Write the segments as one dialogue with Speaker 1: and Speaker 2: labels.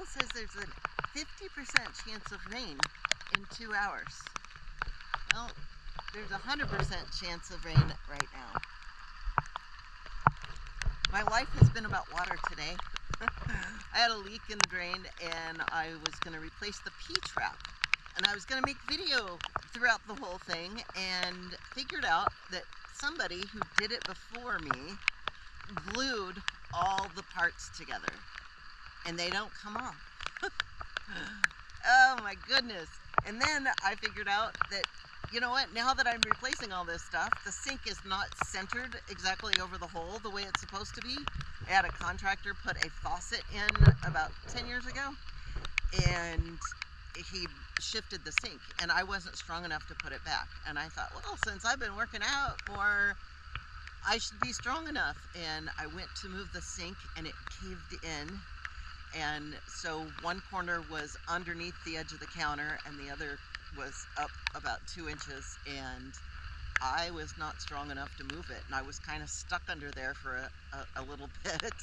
Speaker 1: says there's a 50% chance of rain in 2 hours. Well, there's a 100% chance of rain right now. My life has been about water today. I had a leak in the drain and I was going to replace the P-trap. And I was going to make video throughout the whole thing and figured out that somebody who did it before me glued all the parts together. And they don't come off. Oh my goodness. And then I figured out that, you know what, now that I'm replacing all this stuff, the sink is not centered exactly over the hole the way it's supposed to be. I had a contractor put a faucet in about 10 years ago, and he shifted the sink, and I wasn't strong enough to put it back. And I thought, well, since I've been working out more, I should be strong enough. And I went to move the sink, and it caved in. And so one corner was underneath the edge of the counter, and the other was up about 2 inches, and I was not strong enough to move it, and I was kind of stuck under there for a little bit.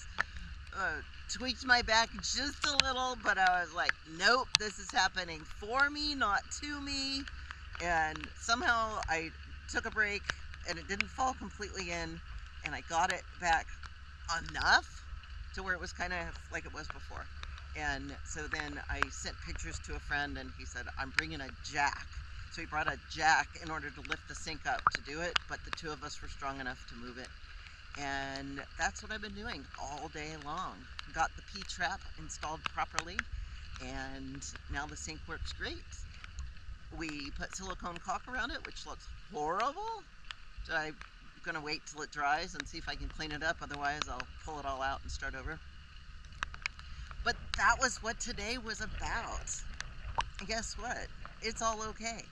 Speaker 1: Tweaked my back just a little, but I was like, nope, this is happening for me, not to me. And somehow I took a break, and it didn't fall completely in, and I got it back enough to where it was kind of like it was before. And so then I sent pictures to a friend, and he said, I'm bringing a jack. So he brought a jack in order to lift the sink up to do it, but the two of us were strong enough to move it. And that's what I've been doing all day long. Got the P-trap installed properly, and now the sink works great. We put silicone caulk around it, which looks horrible. So I'm gonna wait till it dries and see if I can clean it up. Otherwise, I'll pull it all out and start over. But that was what today was about. And guess what? It's all okay.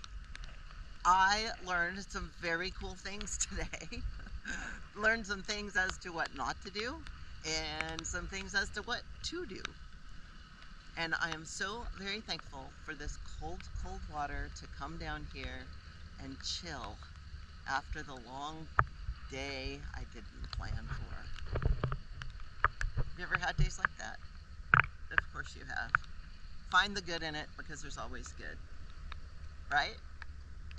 Speaker 1: I learned some very cool things today. Learned some things as to what not to do, and some things as to what to do. And I am so very thankful for this cold, cold water to come down here and chill after the long day I didn't plan for. Have you ever had days like that? Of course you have. Find the good in it, because there's always good. Right?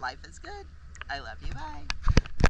Speaker 1: Life is good. I love you. Bye.